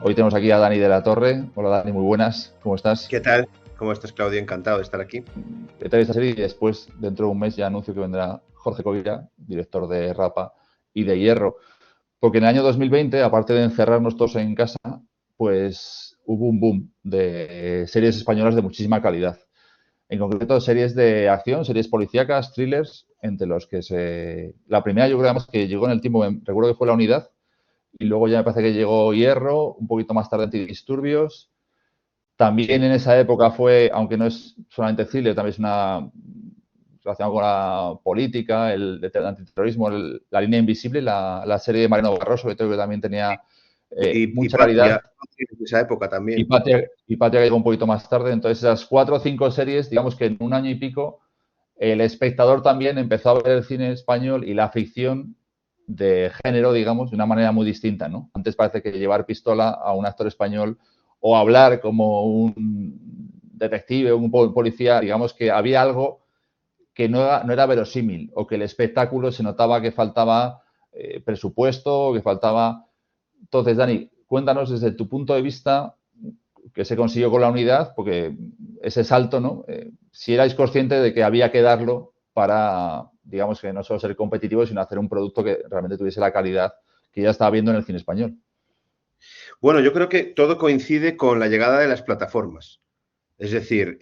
Hoy tenemos aquí a Dani de la Torre. Hola Dani, muy buenas, ¿cómo estás? ¿Qué tal? ¿Cómo estás, Claudio? Encantado de estar aquí. Te esta serie y después, dentro de un mes, ya anuncio que vendrá Jorge Covilla, director de Rapa y de Hierro. Porque en el año 2020, aparte de encerrarnos todos en casa, pues hubo un boom de series españolas de muchísima calidad. En concreto, series de acción, series policíacas, thrillers, entre los que La primera yo creo además que llegó en el tiempo, recuerdo que fue La Unidad, y luego ya me parece que llegó Hierro, un poquito más tarde Antidisturbios. También en esa época fue, aunque no es solamente thriller, también es una relacionado con la política, el antiterrorismo, la línea invisible, la serie de Mariano Barroso, que creo que también tenía Y mucha calidad. Patria, en esa época también. Y Patria llegó un poquito más tarde. Entonces, esas 4 o 5 series, digamos que en un año y pico, el espectador también empezó a ver el cine español y la ficción de género, digamos, de una manera muy distinta, ¿no? Antes parece que llevar pistola a un actor español o hablar como un detective, un policía, digamos que había algo que no era verosímil o que el espectáculo se notaba que faltaba presupuesto, que faltaba. Entonces, Dani, cuéntanos desde tu punto de vista que se consiguió con la unidad, porque ese salto, ¿no? Si erais conscientes de que había que darlo para, digamos que no solo ser competitivos, sino hacer un producto que realmente tuviese la calidad que ya estaba viendo en el cine español. Bueno, yo creo que todo coincide con la llegada de las plataformas. Es decir,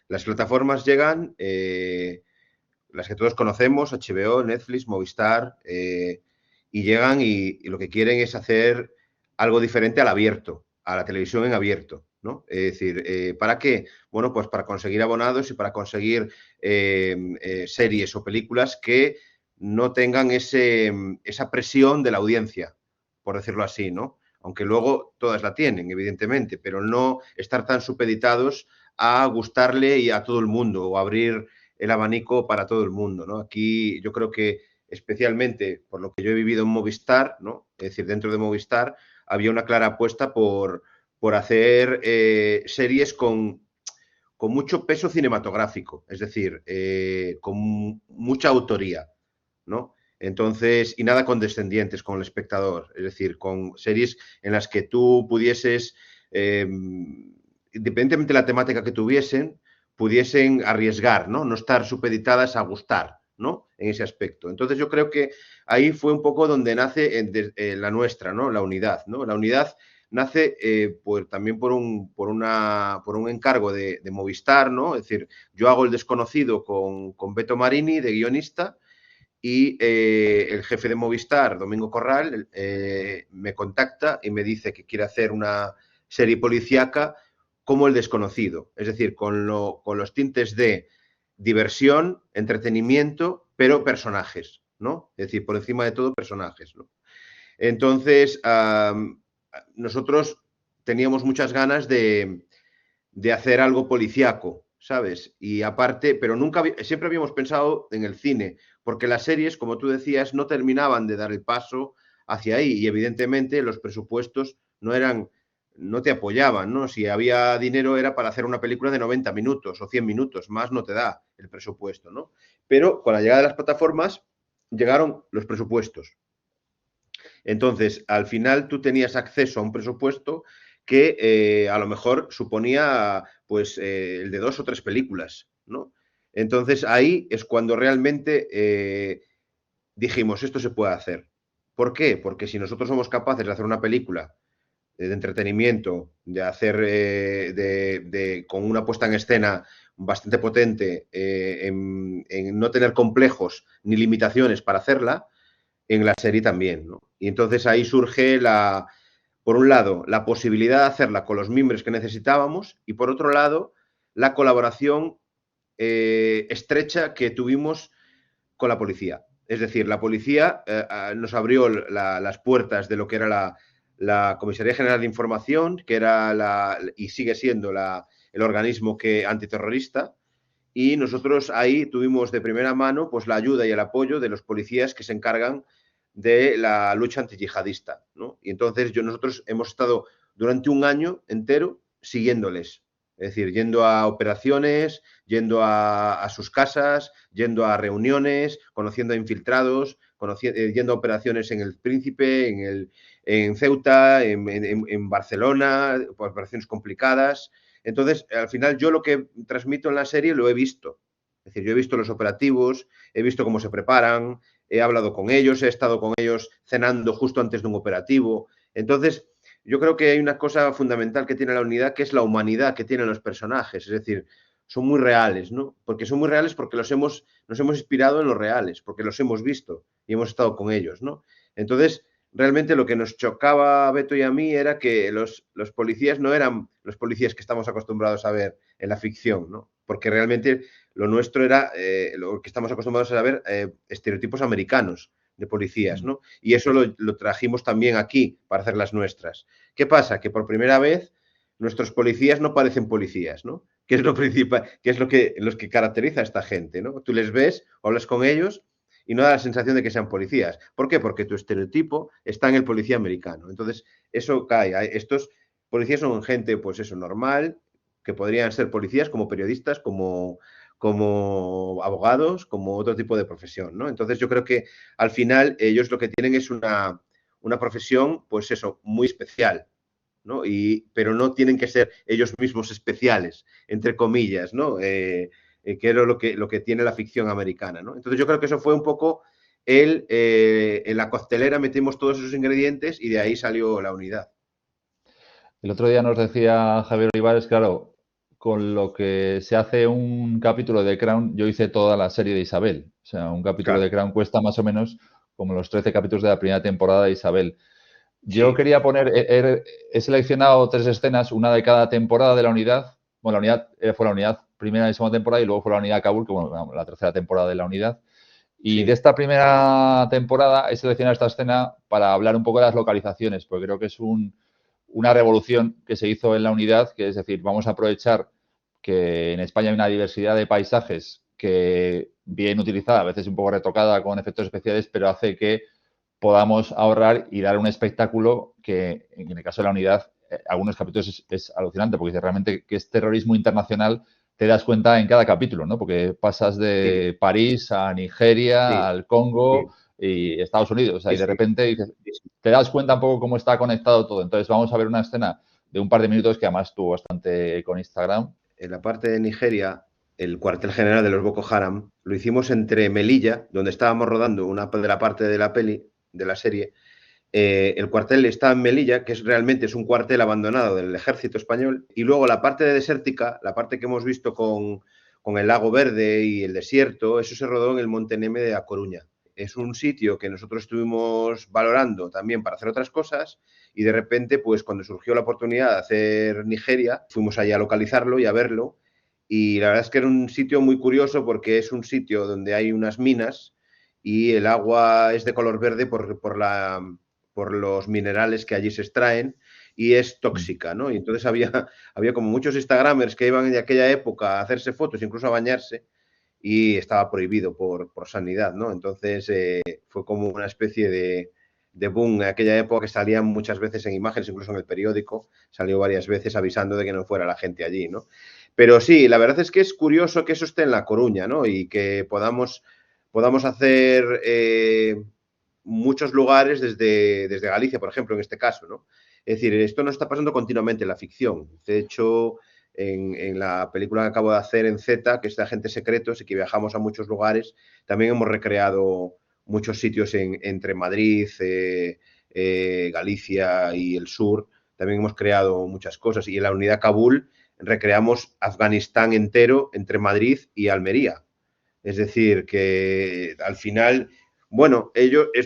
las plataformas llegan, las que todos conocemos, HBO, Netflix, Movistar, y llegan y lo que quieren es hacer algo diferente al abierto, a la televisión en abierto, ¿no? Es decir, ¿para qué? Bueno, pues para conseguir abonados y para conseguir series o películas que no tengan esa presión de la audiencia, por decirlo así, ¿no? Aunque luego todas la tienen, evidentemente, pero no estar tan supeditados a gustarle y a todo el mundo o abrir el abanico para todo el mundo, ¿no? Aquí yo creo que especialmente por lo que yo he vivido en Movistar, ¿no? Es decir, dentro de Movistar había una clara apuesta por hacer series con mucho peso cinematográfico, es decir, con mucha autoría, ¿no? Entonces, y nada condescendientes con el espectador, es decir, con series en las que tú pudieses, independientemente de la temática que tuviesen, pudiesen arriesgar, ¿no? No estar supeditadas a gustar, ¿no? En ese aspecto. Entonces, yo creo que ahí fue un poco donde nace la nuestra, ¿no? La unidad, ¿no? La unidad nace pues, también por un encargo de Movistar, ¿no? Es decir, yo hago El Desconocido con Beto Marini, de guionista, y el jefe de Movistar, Domingo Corral, me contacta y me dice que quiere hacer una serie policíaca como El Desconocido, es decir, con los tintes de diversión, entretenimiento, pero personajes, ¿no? Es decir, por encima de todo, personajes, ¿no? Entonces, nosotros teníamos muchas ganas de hacer algo policíaco, ¿sabes? Y aparte, pero siempre habíamos pensado en el cine, porque las series, como tú decías, no terminaban de dar el paso hacia ahí y evidentemente los presupuestos no te apoyaban, ¿no? Si había dinero era para hacer una película de 90 minutos o 100 minutos, más no te da el presupuesto, ¿no? Pero con la llegada de las plataformas llegaron los presupuestos. Entonces, al final tú tenías acceso a un presupuesto que a lo mejor suponía pues el de 2 o 3 películas, ¿no? Entonces ahí es cuando realmente dijimos, esto se puede hacer. ¿Por qué? Porque si nosotros somos capaces de hacer una película de entretenimiento, de hacer con una puesta en escena bastante potente, en no tener complejos ni limitaciones para hacerla, en la serie también, ¿no? Y entonces ahí surge por un lado, la posibilidad de hacerla con los miembros que necesitábamos y por otro lado, la colaboración estrecha que tuvimos con la policía. Es decir, la policía nos abrió las puertas de lo que era la Comisaría General de Información, que era y sigue siendo el organismo antiterrorista, y nosotros ahí tuvimos de primera mano pues la ayuda y el apoyo de los policías que se encargan de la lucha antiyihadista, ¿no? Y entonces nosotros hemos estado durante un año entero siguiéndoles, es decir, yendo a operaciones, yendo a sus casas, yendo a reuniones, conociendo a infiltrados, yendo a operaciones en El Príncipe, en Ceuta, en Barcelona, pues, operaciones complicadas. Entonces, al final yo lo que transmito en la serie lo he visto. Es decir, yo he visto los operativos, he visto cómo se preparan, he hablado con ellos, he estado con ellos cenando justo antes de un operativo. Entonces, yo creo que hay una cosa fundamental que tiene la unidad, que es la humanidad que tienen los personajes. Es decir, son muy reales, ¿no? Porque son muy reales porque nos hemos inspirado en los reales, porque los hemos visto y hemos estado con ellos, ¿no? Entonces, realmente lo que nos chocaba a Beto y a mí era que los policías no eran los policías que estamos acostumbrados a ver en la ficción, ¿no? Porque realmente lo nuestro era, lo que estamos acostumbrados a ver, estereotipos americanos de policías, ¿no? Y eso lo trajimos también aquí para hacer las nuestras. ¿Qué pasa? Que por primera vez nuestros policías no parecen policías, ¿no? Que es lo principal, que es lo que, los que caracteriza a esta gente, ¿no? Tú les ves, hablas con ellos y no da la sensación de que sean policías. ¿Por qué? Porque tu estereotipo está en el policía americano. Entonces, eso cae. Estos policías son gente, pues eso, normal, que podrían ser policías como periodistas, como abogados, como otro tipo de profesión, ¿no? Entonces, yo creo que al final ellos lo que tienen es una profesión, pues eso, muy especial, ¿no? Pero no tienen que ser ellos mismos especiales, entre comillas, ¿no? Que era lo que tiene la ficción americana, ¿no? Entonces yo creo que eso fue un poco en la coctelera metimos todos esos ingredientes y de ahí salió la unidad. El otro día nos decía Javier Olivares, claro, con lo que se hace un capítulo de Crown, yo hice toda la serie de Isabel. O sea, un capítulo Claro, de Crown cuesta más o menos como los 13 capítulos de la primera temporada de Isabel. Yo sí, quería poner, he seleccionado 3 escenas, una de cada temporada de la unidad. Bueno, la unidad fue la unidad primera y segunda temporada y luego fue la unidad Kabul, que bueno, la tercera temporada de la unidad. Y de sí, esta primera temporada he seleccionado esta escena para hablar un poco de las localizaciones, porque creo que es una revolución que se hizo en la unidad, que es decir, vamos a aprovechar que en España hay una diversidad de paisajes que bien utilizada, a veces un poco retocada con efectos especiales, pero hace que podamos ahorrar y dar un espectáculo que, en el caso de la unidad, algunos capítulos es alucinante, porque realmente que es terrorismo internacional, te das cuenta en cada capítulo, ¿no? Porque pasas sí, de París a Nigeria, sí, al Congo sí, y Estados Unidos, o sea, sí, y de sí, repente dices, sí, sí. te das cuenta un poco cómo está conectado todo. Entonces vamos a ver una escena de un par de minutos que además tuvo bastante con Instagram. En la parte de Nigeria, el cuartel general de los Boko Haram, lo hicimos entre Melilla, donde estábamos rodando una de la parte de la peli, de la serie. El cuartel está en Melilla, que realmente es un cuartel abandonado del ejército español, y luego la parte de desértica, la parte que hemos visto con el lago verde y el desierto, eso se rodó en el Monte Neme de A Coruña. Es un sitio que nosotros estuvimos valorando también para hacer otras cosas y de repente, pues cuando surgió la oportunidad de hacer Nigeria, fuimos allá a localizarlo y a verlo y la verdad es que era un sitio muy curioso porque es un sitio donde hay unas minas y el agua es de color verde por los minerales que allí se extraen y es tóxica, ¿no? Y entonces había como muchos instagramers que iban en aquella época a hacerse fotos, incluso a bañarse, y estaba prohibido por sanidad, ¿no? Entonces fue como una especie de boom en aquella época que salían muchas veces en imágenes, incluso en el periódico, salió varias veces avisando de que no fuera la gente allí, ¿no? Pero sí, la verdad es que es curioso que eso esté en La Coruña, ¿no? Y que podamos hacer muchos lugares desde Galicia, por ejemplo, en este caso, ¿no? Es decir, esto no está pasando continuamente en la ficción. De hecho, en la película que acabo de hacer en Z, que es de Agentes Secretos y que viajamos a muchos lugares, también hemos recreado muchos sitios entre Madrid, Galicia y el sur. También hemos creado muchas cosas. Y en la unidad Kabul recreamos Afganistán entero entre Madrid y Almería. Es decir, que al final, bueno,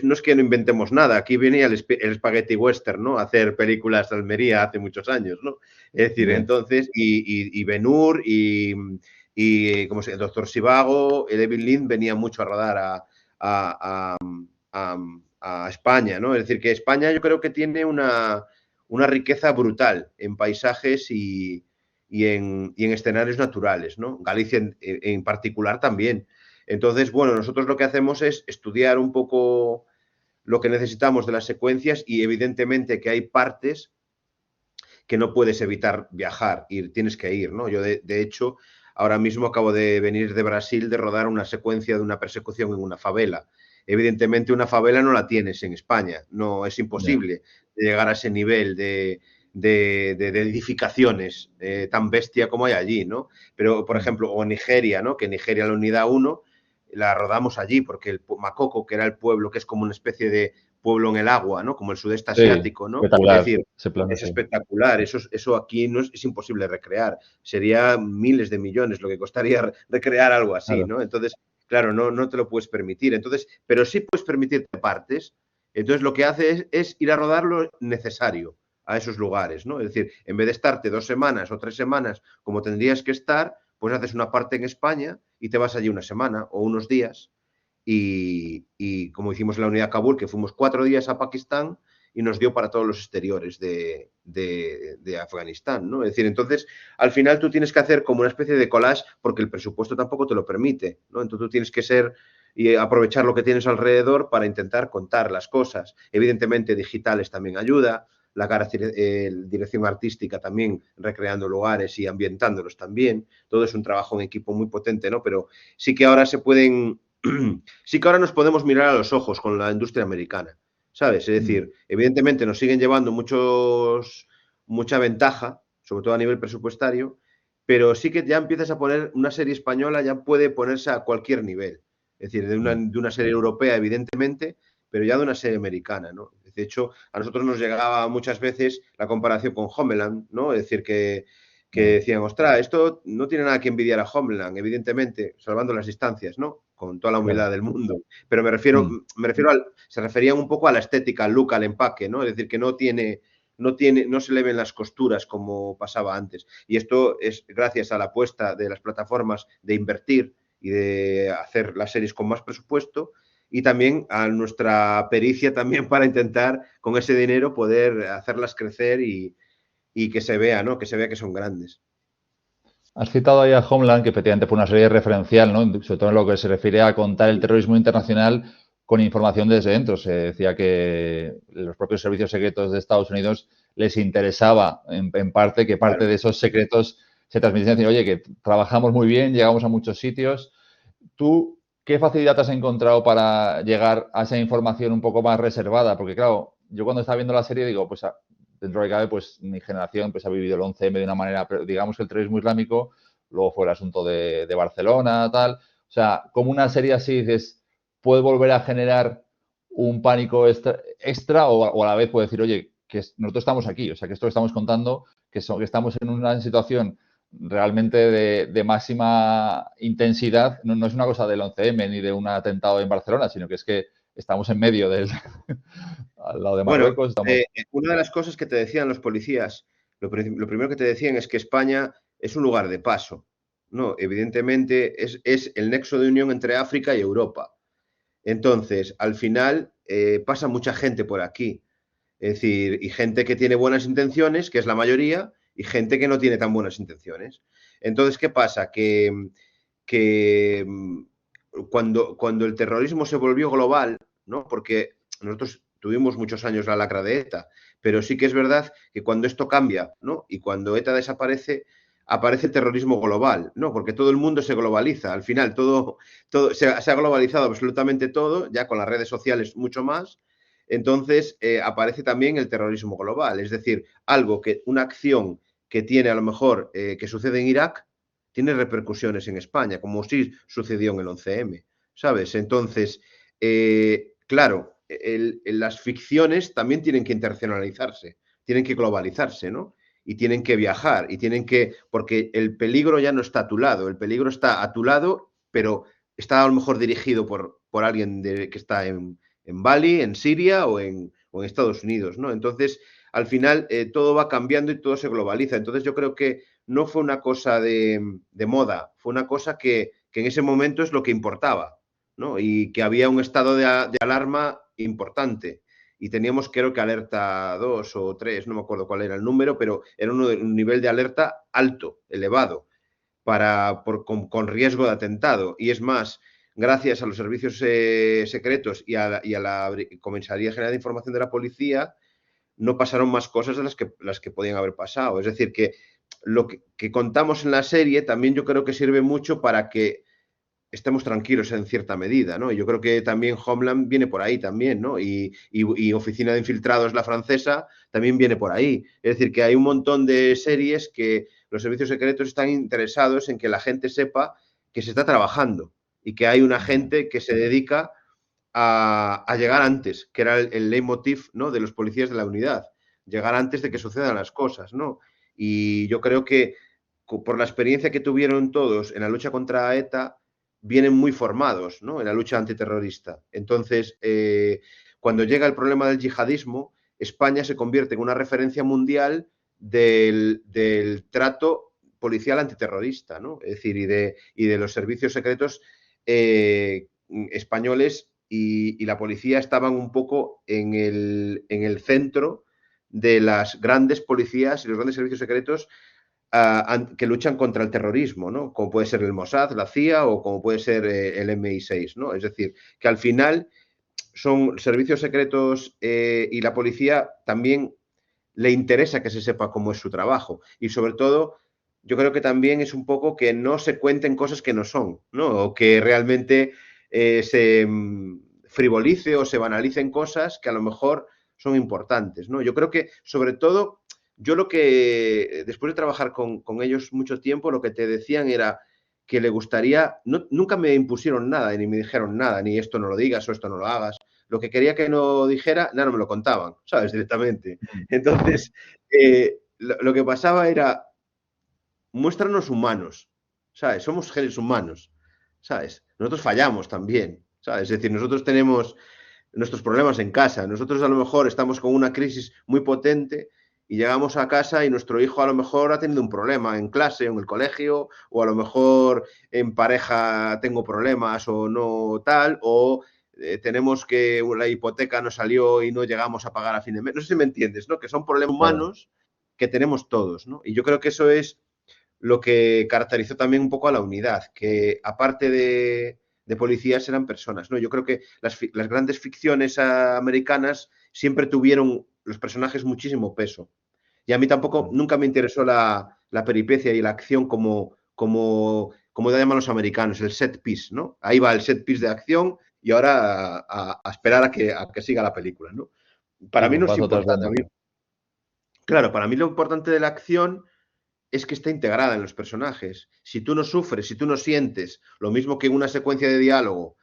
no es que no inventemos nada, aquí venía el Spaghetti Western, ¿no? A hacer películas de Almería hace muchos años, ¿no? Es decir, Bien. entonces, y Ben-Hur, como se el Doctor Sivago, el David Lynn venía mucho a rodar a, a España, ¿no? Es decir, que España yo creo que tiene una riqueza brutal en paisajes y en escenarios naturales, ¿no? Galicia en particular también. Entonces, bueno, nosotros lo que hacemos es estudiar un poco lo que necesitamos de las secuencias y evidentemente que hay partes que no puedes evitar viajar y tienes que ir, ¿no? Yo, de hecho, ahora mismo acabo de venir de Brasil de rodar una secuencia de una persecución en una favela. Evidentemente una favela no la tienes en España, no es imposible llegar a ese nivel de edificaciones tan bestia como hay allí, ¿no? Pero, por ejemplo, o Nigeria, ¿no? Que Nigeria, la unidad 1, la rodamos allí porque el Makoko, que era el pueblo, que es como una especie de pueblo en el agua, ¿no? Como el sudeste Sí, asiático, ¿no? Es espectacular decir, ese plano, es sí. espectacular, eso aquí no es imposible recrear, sería miles de millones lo que costaría recrear algo así, Claro. ¿no? Entonces, claro, no te lo puedes permitir. Entonces, pero sí puedes permitirte partes. Entonces, lo que hace es ir a rodar lo necesario a esos lugares, ¿no? Es decir, en vez de estarte 2 semanas o 3 semanas como tendrías que estar, pues haces una parte en España y te vas allí una semana o unos días. Y como hicimos en la unidad Kabul, que fuimos 4 días a Pakistán y nos dio para todos los exteriores de Afganistán, ¿no? Es decir, entonces, al final tú tienes que hacer como una especie de collage porque el presupuesto tampoco te lo permite, ¿no? Entonces tú tienes que ser y aprovechar lo que tienes alrededor para intentar contar las cosas. Evidentemente, digitales también ayuda, dirección artística también, recreando lugares y ambientándolos también. Todo es un trabajo en equipo muy potente, ¿no? Pero sí que ahora se pueden, sí que ahora nos podemos mirar a los ojos con la industria americana, ¿sabes? Es decir, evidentemente nos siguen llevando mucha ventaja, sobre todo a nivel presupuestario, pero sí que ya empiezas a poner una serie española, ya puede ponerse a cualquier nivel. Es decir, de una serie europea, evidentemente, pero ya de una serie americana, ¿no? De hecho, a nosotros nos llegaba muchas veces la comparación con Homeland, ¿no? Es decir, que decían, ostras, esto no tiene nada que envidiar a Homeland, evidentemente, salvando las distancias, ¿no? Con toda la Claro. humildad del mundo. Pero se referían un poco a la estética, al look, al empaque, ¿no? Es decir, que no se le ven las costuras como pasaba antes. Y esto es gracias a la apuesta de las plataformas de invertir y de hacer las series con más presupuesto y también a nuestra pericia también para intentar con ese dinero poder hacerlas crecer y que se vea, ¿no? Que se vea que son grandes. Has citado ahí a Homeland, que efectivamente fue una serie referencial, ¿no? Sobre todo en lo que se refiere a contar el terrorismo internacional con información desde dentro. Se decía que los propios servicios secretos de Estados Unidos les interesaba, en parte, que Claro. parte de esos secretos se transmitiesen. Decir, oye, que trabajamos muy bien, llegamos a muchos sitios. ¿Tú qué facilidad has encontrado para llegar a esa información un poco más reservada? Porque, claro, yo cuando estaba viendo la serie digo, pues dentro de cabe, pues mi generación pues ha vivido el 11M de una manera, pero digamos que el terrorismo islámico, luego fue el asunto de Barcelona, tal. O sea, como una serie así dices, puede volver a generar un pánico extra o a la vez puede decir, oye, que nosotros estamos aquí, o sea, que esto que estamos contando, que estamos en una situación realmente de máxima intensidad, no es una cosa del 11M ni de un atentado en Barcelona, sino que es que estamos en medio del, al lado de Bueno, Marruecos, estamos... una de las cosas que te decían los policías, lo primero que te decían es que España es un lugar de paso, ¿no? Evidentemente es el nexo de unión entre África y Europa. Entonces, al final pasa mucha gente por aquí. Es decir, y gente que tiene buenas intenciones, que es la mayoría, y gente que no tiene tan buenas intenciones. Entonces, ¿qué pasa? Que cuando el terrorismo se volvió global, ¿no? Porque nosotros tuvimos muchos años la lacra de ETA, pero sí que es verdad que cuando esto cambia, ¿no? Y cuando ETA desaparece, aparece el terrorismo global, ¿no? Porque todo el mundo se globaliza. Al final, todo se ha globalizado absolutamente todo, ya con las redes sociales mucho más. Entonces, aparece también el terrorismo global, es decir, una acción que tiene a lo mejor que sucede en Irak, tiene repercusiones en España, como sí sucedió en el 11M, ¿sabes? Entonces, claro, las ficciones también tienen que internacionalizarse, tienen que globalizarse, ¿no? Y tienen que viajar, porque el peligro ya no está a tu lado, el peligro está a tu lado, pero está a lo mejor dirigido por alguien que está en Bali, en Siria o en Estados Unidos, ¿no? Entonces, al final, todo va cambiando y todo se globaliza. Entonces, yo creo que no fue una cosa de moda, fue una cosa que en ese momento es lo que importaba, ¿no? Y que había un estado de alarma importante. Y teníamos, creo que alerta 2 o 3, no me acuerdo cuál era el número, pero era un nivel de alerta alto, elevado, con riesgo de atentado. Y es más, gracias a los servicios secretos y a la Comisaría General de Información de la Policía, no pasaron más cosas de las que podían haber pasado. Es decir, que lo que contamos en la serie también yo creo que sirve mucho para que estemos tranquilos en cierta medida, ¿no? Y yo creo que también Homeland viene por ahí también, ¿no? Y Oficina de Infiltrados, la francesa, también viene por ahí. Es decir, que hay un montón de series que los servicios secretos están interesados en que la gente sepa que se está trabajando y que hay una gente que se dedica a llegar antes, que era el leitmotiv, ¿no?, de los policías de la unidad, llegar antes de que sucedan las cosas, ¿no? Y yo creo que por la experiencia que tuvieron todos en la lucha contra ETA, vienen muy formados, ¿no?, en la lucha antiterrorista. Entonces, cuando llega el problema del yihadismo, España se convierte en una referencia mundial del trato policial antiterrorista, ¿no? Es decir, y de los servicios secretos españoles y la policía estaban un poco en el centro de las grandes policías y los grandes servicios secretos que luchan contra el terrorismo, ¿no? Como puede ser el Mossad, la CIA o como puede ser el MI6, ¿no? Es decir, que al final son servicios secretos y la policía también le interesa que se sepa cómo es su trabajo y sobre todo yo creo que también es un poco que no se cuenten cosas que no son, ¿no? O que realmente se frivolice o se banalicen cosas que a lo mejor son importantes, ¿no? Yo creo que sobre todo yo lo que, después de trabajar con ellos mucho tiempo, lo que te decían era que le gustaría, nunca me impusieron nada, ni me dijeron nada, ni esto no lo digas o esto no lo hagas. Lo que quería que no dijera, nada, no me lo contaban, ¿sabes? Directamente. Entonces, lo que pasaba era, muéstranos humanos, ¿sabes? Somos seres humanos, ¿sabes? Nosotros fallamos también, ¿sabes? Es decir, nosotros tenemos nuestros problemas en casa. Nosotros a lo mejor estamos con una crisis muy potente y llegamos a casa y nuestro hijo a lo mejor ha tenido un problema en clase o en el colegio, o a lo mejor en pareja tengo problemas o no tal, o tenemos que la hipoteca no salió y no llegamos a pagar a fin de mes. No sé si me entiendes, ¿no? Que son problemas Claro. humanos que tenemos todos, ¿no? Y yo creo que eso es lo que caracterizó también un poco a la unidad, que aparte de policías eran personas, ¿no? Yo creo que las grandes ficciones americanas siempre tuvieron los personajes muchísimo peso. Y a mí tampoco, nunca me interesó la peripecia y la acción como llaman los americanos, el set piece, ¿no? Ahí va el set piece de acción y ahora a esperar a que siga la película, ¿no? Sí, Para mí no es bombazo tras importante. bombazo. Claro, para mí lo importante de la acción es que está integrada en los personajes. Si tú no sufres, si tú no sientes lo mismo que en una secuencia de diálogo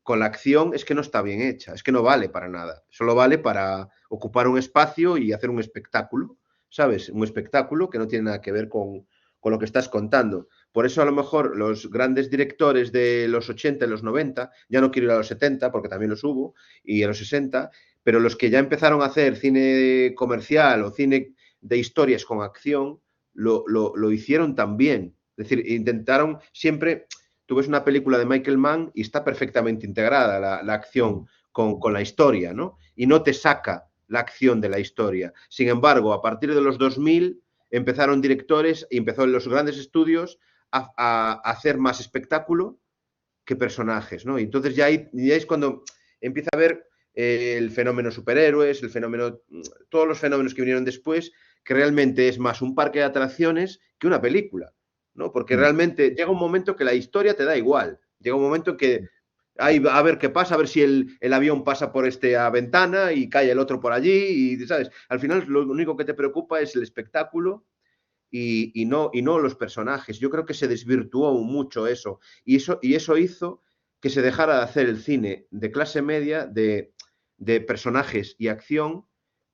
con la acción, es que no está bien hecha, es que no vale para nada. Solo vale para ocupar un espacio y hacer un espectáculo, ¿sabes? Un espectáculo que no tiene nada que ver con lo que estás contando. Por eso a lo mejor los grandes directores de los 80 y los 90, ya no quiero ir a los 70 porque también los hubo, y a los 60, pero los que ya empezaron a hacer cine comercial o cine de historias con acción, lo hicieron también. Es decir, intentaron siempre, tú ves una película de Michael Mann y está perfectamente integrada la acción con la historia, ¿no? Y no te saca la acción de la historia. Sin embargo, a partir de los 2000 empezaron directores y empezó en los grandes estudios a hacer más espectáculo que personajes, ¿no? Y entonces ya es cuando empieza a ver el fenómeno superhéroes, el fenómeno, todos los fenómenos que vinieron después, que realmente es más un parque de atracciones que una película, ¿no? Porque realmente llega un momento que la historia te da igual, llega un momento que hay, a ver qué pasa, a ver si el avión pasa por esta ventana y cae el otro por allí, y, ¿sabes? Al final lo único que te preocupa es el espectáculo y no los personajes. Yo creo que se desvirtuó mucho eso. Y eso hizo que se dejara de hacer el cine de clase media, de personajes y acción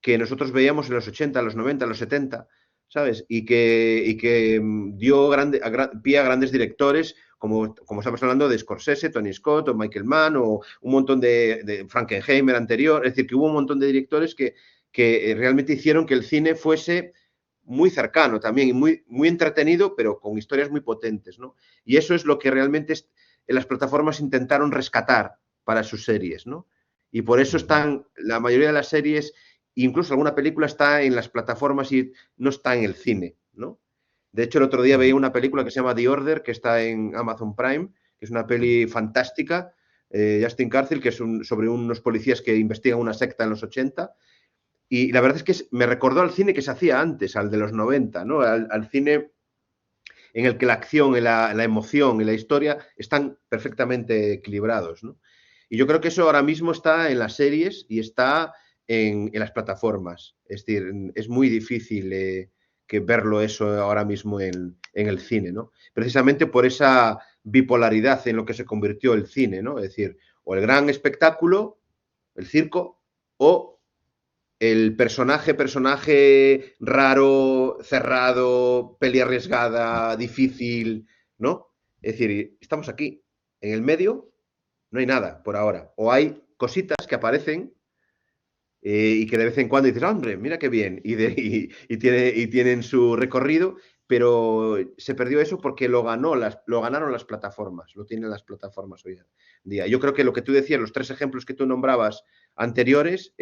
que nosotros veíamos en los 80, los 90, los 70, ¿sabes? Y que dio pie a grandes directores, como estamos hablando de Scorsese, Tony Scott o Michael Mann o un montón de Frankenheimer anterior. Es decir, que hubo un montón de directores que realmente hicieron que el cine fuese muy cercano también y muy entretenido, pero con historias muy potentes, ¿no? Y eso es lo que realmente las plataformas intentaron rescatar para sus series, ¿no? Y por eso están, la mayoría de las series, incluso alguna película está en las plataformas y no está en el cine, ¿no? De hecho, el otro día veía una película que se llama The Order, que está en Amazon Prime, que es una peli fantástica, Justin Cárcel, que es sobre unos policías que investigan una secta en los 80. Y la verdad es que me recordó al cine que se hacía antes, al de los 90, ¿no? Al cine en el que la acción, la emoción y la historia están perfectamente equilibrados, ¿no? Y yo creo que eso ahora mismo está en las series y está en las plataformas. Es decir, es muy difícil que verlo eso ahora mismo en el cine, ¿no? Precisamente por esa bipolaridad en lo que se convirtió el cine, ¿no? Es decir, o el gran espectáculo, el circo, o el personaje raro, cerrado, peli arriesgada, difícil, ¿no? Es decir, estamos aquí. En el medio no hay nada por ahora. O hay cositas que aparecen y que de vez en cuando dices, hombre, mira qué bien, y tienen su recorrido, pero se perdió eso porque lo ganaron las plataformas, lo tienen las plataformas hoy en día. Yo creo que lo que tú decías, los 3 ejemplos que tú nombrabas anteriores,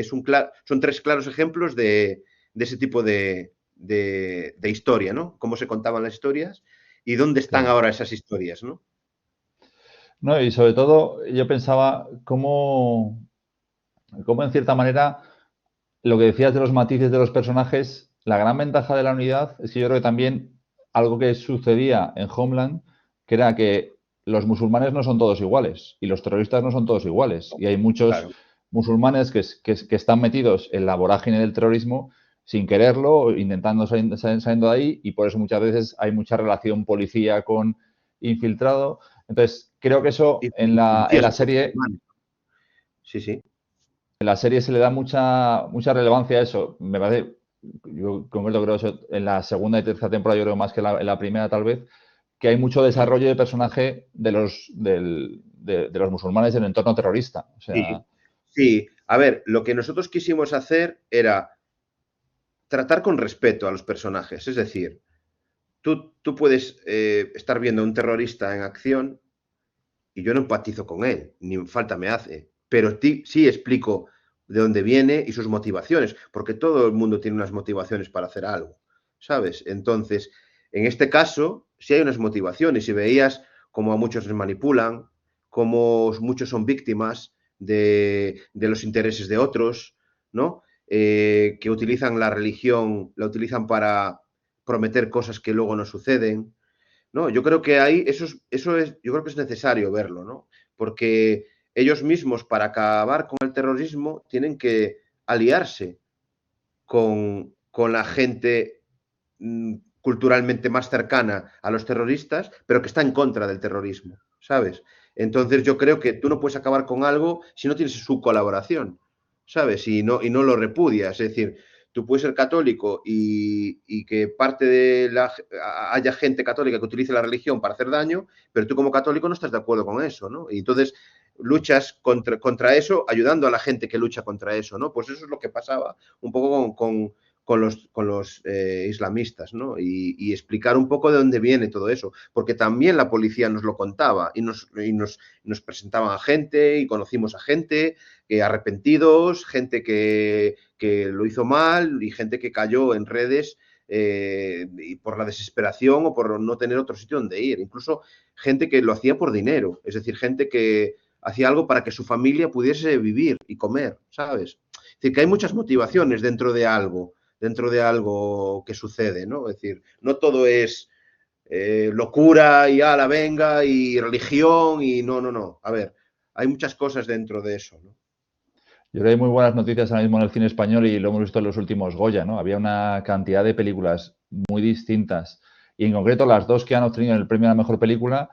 son 3 claros ejemplos de ese tipo de historia, ¿no? Cómo se contaban las historias y dónde están Claro. ahora esas historias, ¿no? No, y sobre todo yo pensaba cómo en cierta manera lo que decías de los matices de los personajes, la gran ventaja de la unidad es que yo creo que también algo que sucedía en Homeland, que era que los musulmanes no son todos iguales y los terroristas no son todos iguales. Y hay muchos Claro. musulmanes que están metidos en la vorágine del terrorismo sin quererlo, intentando saliendo de ahí, y por eso muchas veces hay mucha relación policía con infiltrado. Entonces, creo que eso Y en policías la serie sí, sí. en la serie se le da mucha relevancia a eso. Me parece, yo concreto creo eso, en la segunda y tercera temporada, yo creo más que en la primera tal vez, que hay mucho desarrollo de personaje de los musulmanes en el entorno terrorista. O sea, Sí, sí. A ver, lo que nosotros quisimos hacer era tratar con respeto a los personajes. Es decir, tú puedes estar viendo a un terrorista en acción y yo no empatizo con él, ni falta me hace, pero sí explico de dónde viene y sus motivaciones, porque todo el mundo tiene unas motivaciones para hacer algo, ¿sabes? Entonces, en este caso, sí hay unas motivaciones y veías cómo a muchos les manipulan, cómo muchos son víctimas de los intereses de otros, ¿no? Que utilizan la religión, la utilizan para prometer cosas que luego no suceden, ¿no? Yo creo que ahí yo creo que es necesario verlo, ¿no? Porque ellos mismos, para acabar con el terrorismo, tienen que aliarse con la gente culturalmente más cercana a los terroristas, pero que está en contra del terrorismo, ¿sabes? Entonces yo creo que tú no puedes acabar con algo si no tienes su colaboración, ¿sabes? Y no lo repudias. Es decir, tú puedes ser católico y que parte de haya gente católica que utilice la religión para hacer daño, pero tú como católico no estás de acuerdo con eso, ¿no? Y entonces luchas contra eso, ayudando a la gente que lucha contra eso, ¿no? Pues eso es lo que pasaba un poco con los islamistas, ¿no? Y explicar un poco de dónde viene todo eso, porque también la policía nos lo contaba y nos presentaban a gente y conocimos a gente arrepentidos, gente que lo hizo mal y gente que cayó en redes y por la desesperación o por no tener otro sitio donde ir, incluso gente que lo hacía por dinero, es decir, gente que hacía algo para que su familia pudiese vivir y comer, ¿sabes? Es decir, que hay muchas motivaciones dentro de algo que sucede, ¿no? Es decir, no todo es locura y ala, venga, y religión y no. A ver, hay muchas cosas dentro de eso, ¿no? yo creo que hay muy buenas noticias ahora mismo en el cine español y lo hemos visto en los últimos Goya, ¿no? Había una cantidad de películas muy distintas y en concreto las dos que han obtenido el premio a la mejor película,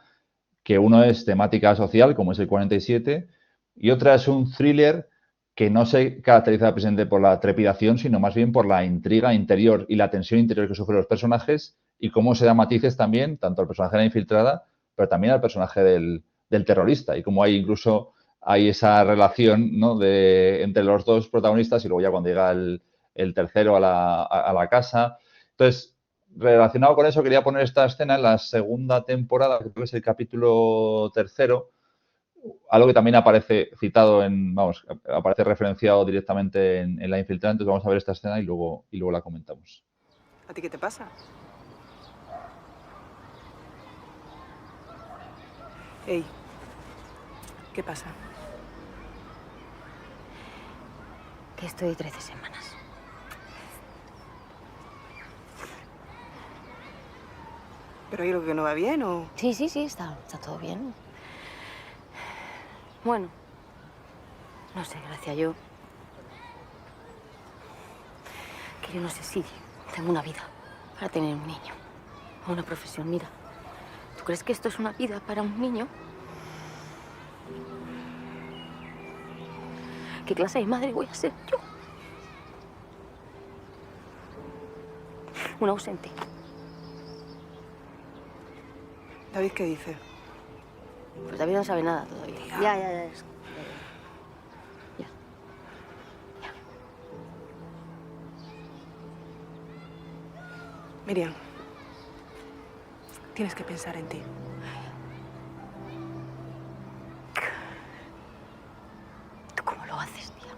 que uno es temática social, como es el 47, y otra es un thriller que no se caracteriza precisamente por la trepidación, sino más bien por la intriga interior y la tensión interior que sufren los personajes y cómo se da matices también, tanto al personaje de la infiltrada, pero también al personaje del terrorista, y cómo hay incluso hay esa relación, ¿no? Entre los dos protagonistas y luego ya cuando llega el tercero a la casa. Entonces, relacionado con eso, quería poner esta escena en la segunda temporada, que creo que es el capítulo tercero, algo que también aparece citado aparece referenciado directamente en La Infiltrada. Entonces vamos a ver esta escena y luego la comentamos. ¿A ti qué te pasa? Ey, ¿qué pasa? Que estoy 13 semanas. ¿Pero hay algo que no va bien o...? Sí, está todo bien. Bueno, no sé, Gracia, yo no sé si tengo una vida para tener un niño o una profesión. Mira, ¿tú crees que esto es una vida para un niño? ¿Qué clase de madre voy a ser yo? Una ausente. ¿David qué dice? Pues David no sabe nada todavía. Ya. Ya. Miriam, tienes que pensar en ti. ¿Tú cómo lo haces, tía?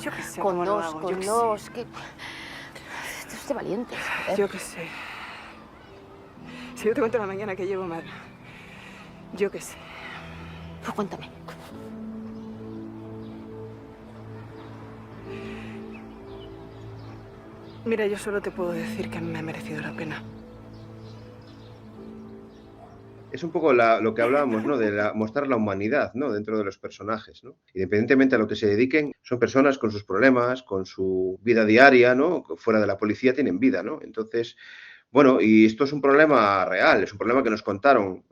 Yo qué sé Con cómo lo dos, hago, con yo qué dos. ¿Qué? Esto es de valientes. sé. Yo qué sé. Si yo te cuento la mañana que llevo mal, yo qué sé. Pues cuéntame. Mira, yo solo te puedo decir que me ha merecido la pena. Es un poco lo que hablábamos, ¿no? De mostrar la humanidad, ¿no? Dentro de los personajes, ¿no? Independientemente a lo que se dediquen, son personas con sus problemas, con su vida diaria, ¿no? Fuera de la policía tienen vida, ¿no? Entonces, bueno, y esto es un problema real, es un problema que nos contaron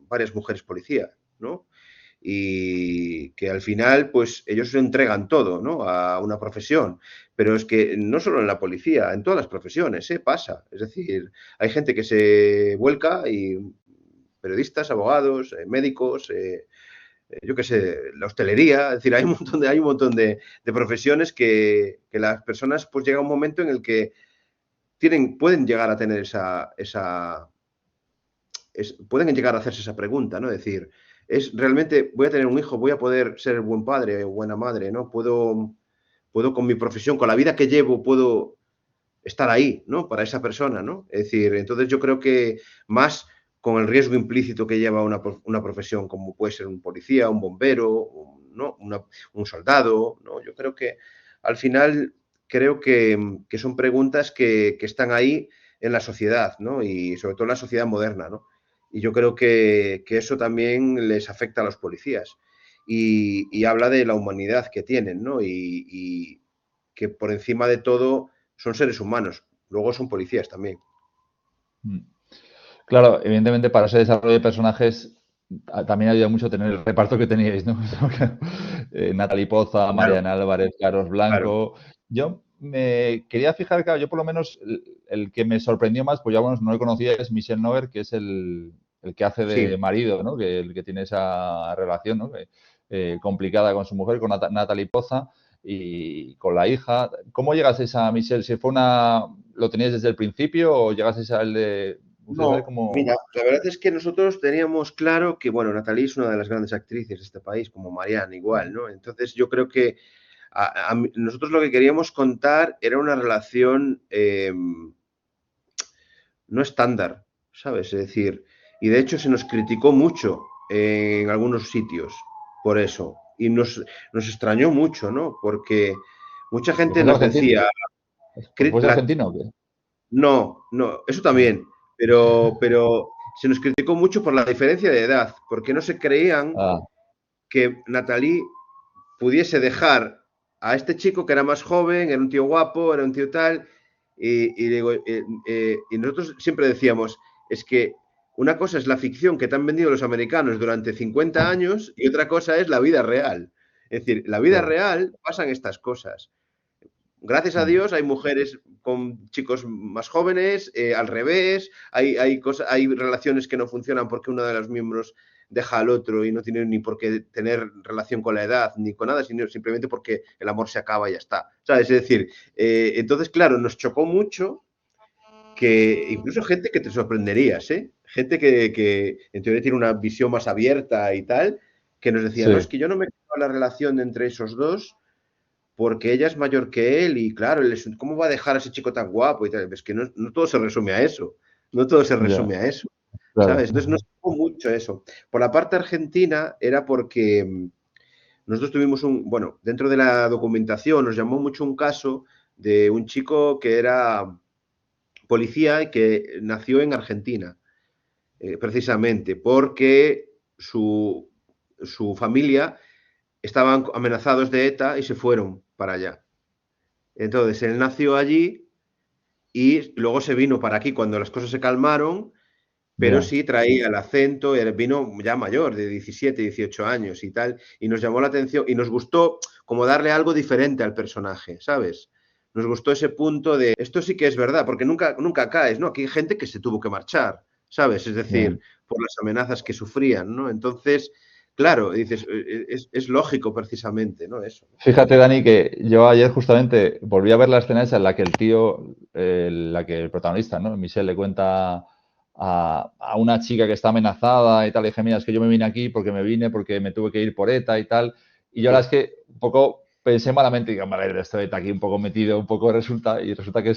varias mujeres policías, ¿no? Y que al final, pues ellos se entregan todo, ¿no? A una profesión. Pero es que no solo en la policía, en todas las profesiones, pasa. Es decir, hay gente que se vuelca y periodistas, abogados, médicos, yo qué sé, la hostelería, es decir, hay un montón de profesiones que las personas, pues llega un momento en el que pueden llegar a tener pueden llegar a hacerse esa pregunta, ¿no? Es decir, es realmente, voy a tener un hijo, voy a poder ser buen padre o buena madre, ¿no? Puedo con mi profesión, con la vida que llevo, puedo estar ahí, ¿no? Para esa persona, ¿no? Es decir, entonces yo creo que más con el riesgo implícito que lleva una profesión como puede ser un policía, un bombero, ¿no? Un soldado, ¿no? Yo creo que al final creo que son preguntas que están ahí en la sociedad, ¿no? Y sobre todo en la sociedad moderna, ¿no? Y yo creo que eso también les afecta a los policías. Y habla de la humanidad que tienen, ¿no? Y que por encima de todo son seres humanos, luego son policías también. Claro, evidentemente para ese desarrollo de personajes también ayuda mucho tener el reparto que teníais, ¿no? Natalie Poza, Claro, Mariana Álvarez, Carlos claro. Blanco. Yo me quería fijar, claro, yo por lo menos el que me sorprendió más, pues ya bueno, no lo conocía, es Michel Nover, que es el que hace de Sí, marido, ¿no? El que tiene esa relación, ¿no? Complicada con su mujer, con Natalie Poza y con la hija. ¿Cómo llegasteis a Michel? ¿Si fue lo teníais desde el principio o llegasteis a él de... ¿Usted sabe no, cómo...? mira, la verdad es que nosotros teníamos claro que, bueno, Natalie es una de las grandes actrices de este país, como Marianne igual, ¿no? Entonces yo creo que nosotros lo que queríamos contar era una relación no estándar, ¿sabes? Es decir, y de hecho se nos criticó mucho en algunos sitios por eso. Y nos extrañó mucho, ¿no? Porque mucha ¿Pero gente fuese nos argentino? decía, ¿Fuese la, argentino o qué? no, eso también, pero se nos criticó mucho por la diferencia de edad, porque no se creían Ah, que Natalie pudiese dejar a este chico que era más joven, era un tío guapo, era un tío tal, y nosotros siempre decíamos, es que una cosa es la ficción que te han vendido los americanos durante 50 años y otra cosa es la vida real. Es decir, la vida claro. real pasan estas cosas. Gracias a Dios hay mujeres con chicos más jóvenes, al revés, hay relaciones que no funcionan porque uno de los miembros deja al otro y no tiene ni por qué tener relación con la edad ni con nada, sino simplemente porque el amor se acaba y ya está. ¿Sabes? Es decir, entonces, claro, nos chocó mucho que incluso gente que te sorprenderías, ¿eh? Gente que en teoría tiene una visión más abierta y tal, que nos decía, no, es Sí, que yo no me creo la relación entre esos dos porque ella es mayor que él y claro, ¿cómo va a dejar a ese chico tan guapo? Y tal? Es que no todo se resume a eso, no todo se ya, resume a eso, claro. ¿sabes? Entonces nos tocó mucho eso. Por la parte argentina era porque nosotros tuvimos bueno, dentro de la documentación nos llamó mucho un caso de un chico que era policía y que nació en Argentina. precisamente porque su familia estaban amenazados de ETA y se fueron para allá. Entonces, él nació allí y luego se vino para aquí cuando las cosas se calmaron, pero Ya. sí traía el acento, vino ya mayor, de 17, 18 años y tal, y nos llamó la atención y nos gustó como darle algo diferente al personaje, ¿sabes? Nos gustó ese punto de, esto sí que es verdad, porque nunca caes, ¿no? Aquí hay gente que se tuvo que marchar, ¿sabes? Es Ya. decir, por las amenazas que sufrían, ¿no? Entonces, claro, dices, es lógico precisamente, ¿no? Eso. Fíjate, Dani, que yo ayer justamente volví a ver la escena esa en la que el tío, la que el protagonista, ¿no? Michel le cuenta a una chica que está amenazada y tal, le dije, mira, es que yo me vine aquí porque me tuve que ir por ETA y tal. Y yo la verdad es que un poco pensé malamente, digo, vale, estoy ETA aquí un poco metido, un poco resulta que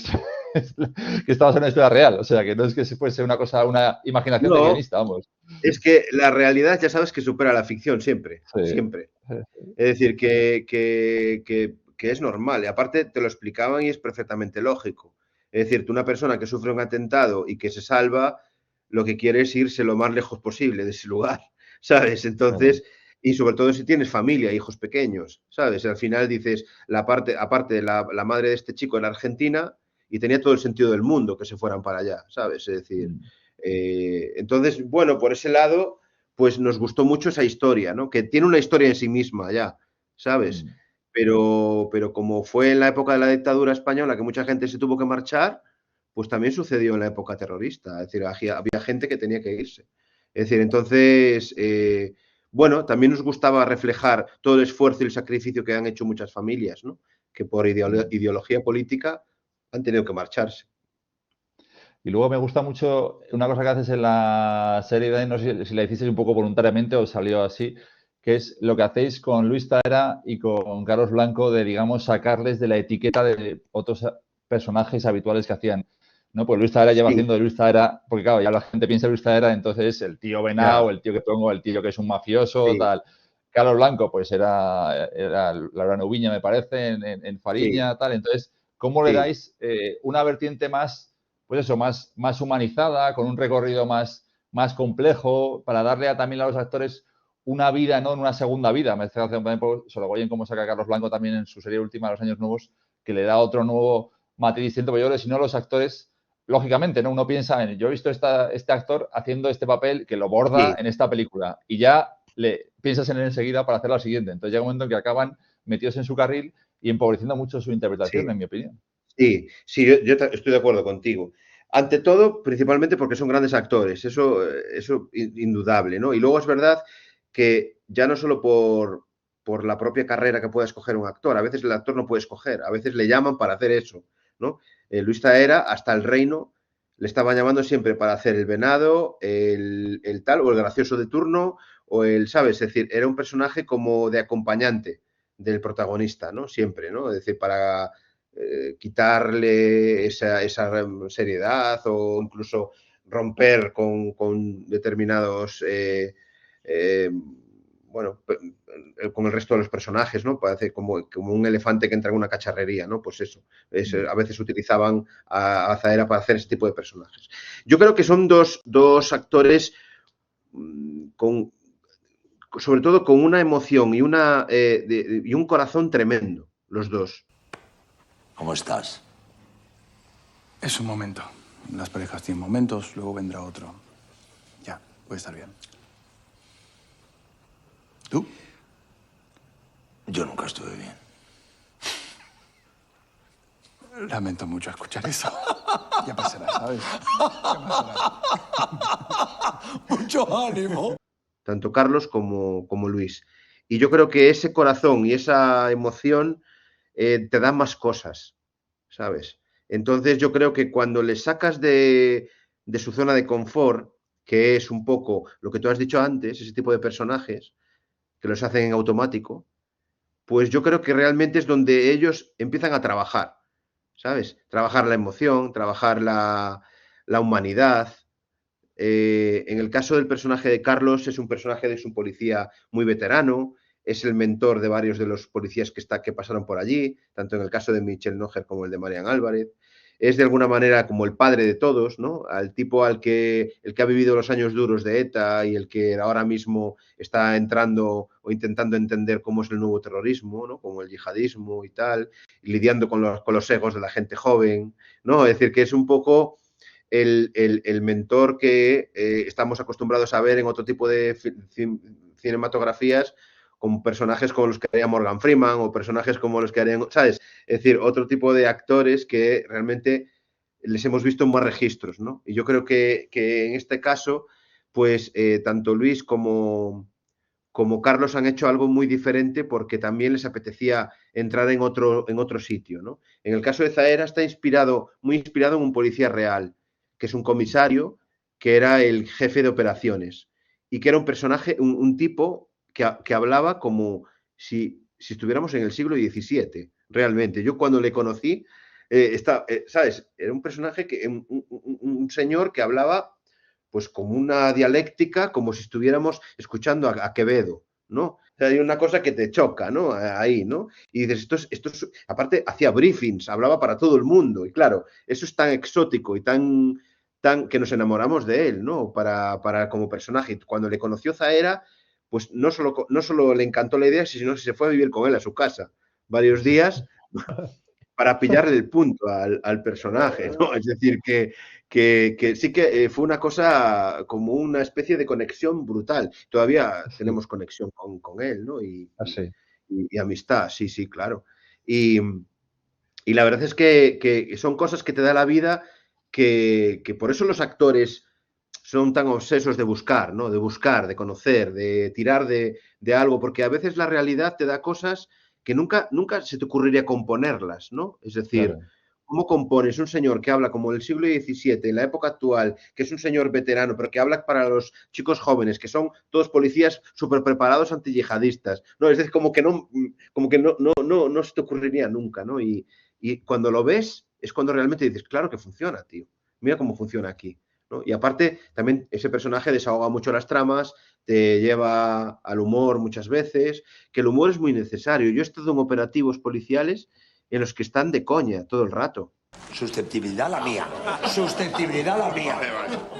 que estamos en una historia real. O sea, que no es que fuese una cosa, una imaginación de No, guionista, vamos. es que la realidad ya sabes que supera la ficción siempre, Sí, siempre. sí, Es decir, que es normal. Y aparte te lo explicaban y es perfectamente lógico. Es decir, tú una persona que sufre un atentado y que se salva, lo que quiere es irse lo más lejos posible de ese lugar, ¿sabes? claro. Entonces, y sobre todo si tienes familia, hijos pequeños, ¿sabes? Al final dices, aparte de la madre de este chico era argentina y tenía todo el sentido del mundo que se fueran para allá, ¿sabes? Es decir, Mm, entonces, bueno, por ese lado, pues nos gustó mucho esa historia, ¿no? Que tiene una historia en sí misma ya, ¿sabes? mm. Pero como fue en la época de la dictadura española que mucha gente se tuvo que marchar, pues también sucedió en la época terrorista. Es decir, había gente que tenía que irse. Es decir, entonces, bueno, también nos gustaba reflejar todo el esfuerzo y el sacrificio que han hecho muchas familias, ¿no? Que por ideología política han tenido que marcharse. Y luego me gusta mucho una cosa que haces en la serie, Dani, no sé si la hicisteis un poco voluntariamente o salió así, que es lo que hacéis con Luis Taera y con Carlos Blanco de, digamos, sacarles de la etiqueta de otros personajes habituales que hacían. ¿No? Pues Luis Taera lleva Sí, haciendo de Luis Taera, porque claro, ya la gente piensa en Luis Taera, entonces el tío venao, ya, el tío que pongo, el tío que es un mafioso, sí, tal. Carlos Blanco, pues era Laurano Ubiña, me parece, en sí, Fariña, tal. Entonces, ¿cómo le sí. dais una vertiente más pues eso, más humanizada, con un recorrido más complejo, para darle también a los actores una vida, ¿no? En una segunda vida. Me hace gracia también por Sorogoyen, como saca Carlos Blanco también en su serie última, Los Años Nuevos, que le da otro nuevo matiz distinto. Pero yo creo que si no, los actores, lógicamente, ¿no? Uno piensa en, yo he visto este actor haciendo este papel que lo borda Sí, en esta película y ya piensas en él enseguida para hacer la siguiente. Entonces llega un momento en que acaban metidos en su carril y empobreciendo mucho su interpretación, sí, en mi opinión. sí, sí, estoy de acuerdo contigo. Ante todo, principalmente porque son grandes actores, eso indudable, ¿no? Y luego es verdad que ya no solo por la propia carrera que pueda escoger un actor, a veces el actor no puede escoger, a veces le llaman para hacer eso, ¿no? Luis Taera, hasta El Reino, le estaban llamando siempre para hacer el venado, el tal, o el gracioso de turno, o el, ¿sabes? Es decir, era un personaje como de acompañante del protagonista, ¿no? Siempre, ¿no? Es decir, para quitarle esa seriedad o incluso romper con determinados, bueno, con el resto de los personajes, ¿no? Parece como un elefante que entra en una cacharrería, ¿no? Pues eso, a veces utilizaban a Zaera para hacer ese tipo de personajes. Yo creo que son dos actores con, sobre todo con una emoción y un corazón tremendo, los dos. ¿Cómo estás? Es un momento. Las parejas tienen momentos, luego vendrá otro. Ya, voy a estar bien. ¿Tú? Yo nunca estuve bien. Lamento mucho escuchar eso. Ya pasará, ¿sabes? Ya pasará. ¡Mucho ánimo! Tanto Carlos como Luis. Y yo creo que ese corazón y esa emoción te dan más cosas, ¿sabes? Entonces yo creo que cuando les sacas de su zona de confort, que es un poco lo que tú has dicho antes, ese tipo de personajes, que los hacen en automático, pues yo creo que realmente es donde ellos empiezan a trabajar, ¿sabes? Trabajar la emoción, trabajar la humanidad, en el caso del personaje de Carlos, es un policía muy veterano, es el mentor de varios de los policías que pasaron por allí, tanto en el caso de Michel Noger como el de Marian Álvarez. es de alguna manera como el padre de todos, ¿no? Al tipo el que ha vivido los años duros de ETA y el que ahora mismo está entrando o intentando entender cómo es el nuevo terrorismo, ¿no? Como el yihadismo y tal, y lidiando con los egos de la gente joven, ¿no? Es decir, que es un poco el mentor que estamos acostumbrados a ver en otro tipo de cinematografías, con personajes como los que haría Morgan Freeman o personajes como los que harían, ¿sabes? Es decir, otro tipo de actores que realmente les hemos visto en más registros, ¿no? Y yo creo que en este caso, pues tanto Luis como Carlos han hecho algo muy diferente porque también les apetecía entrar en otro sitio, ¿no? En el caso de Zaera está muy inspirado en un policía real, que es un comisario que era el jefe de operaciones y que era un personaje, un tipo que hablaba como si estuviéramos en el siglo XVII, realmente. Yo cuando le conocí, ¿sabes? Era un personaje, un señor que hablaba pues como una dialéctica, como si estuviéramos escuchando a Quevedo, ¿no? O sea, hay una cosa que te choca, ¿no? Ahí, ¿no? Y dices, aparte, hacía briefings, hablaba para todo el mundo, y claro, eso es tan exótico y tan que nos enamoramos de él, ¿no? Para como personaje. Cuando le conoció Zaera, pues no solo le encantó la idea, sino que se fue a vivir con él a su casa varios días para pillarle el punto al personaje, ¿no? Es decir, que sí que fue una cosa como una especie de conexión brutal. Todavía tenemos conexión con él, ¿no? Y amistad, sí, claro. Y la verdad es que son cosas que te da la vida que por eso los actores son tan obsesos de buscar, ¿no? De buscar, de conocer, de tirar de algo, porque a veces la realidad te da cosas que nunca se te ocurriría componerlas, ¿no? Es decir, Claro. ¿cómo compones un señor que habla como del siglo XVII, en la época actual, que es un señor veterano, pero que habla para los chicos jóvenes, que son todos policías súper preparados antiyihadistas, ¿no? Es decir, como que no se te ocurriría nunca, ¿no? Y cuando lo ves, es cuando realmente dices, claro que funciona, tío. Mira cómo funciona aquí, ¿no? Y aparte, también ese personaje desahoga mucho las tramas, te lleva al humor muchas veces, que el humor es muy necesario. Yo he estado en operativos policiales en los que están de coña todo el rato. Susceptibilidad la mía. Susceptibilidad la mía.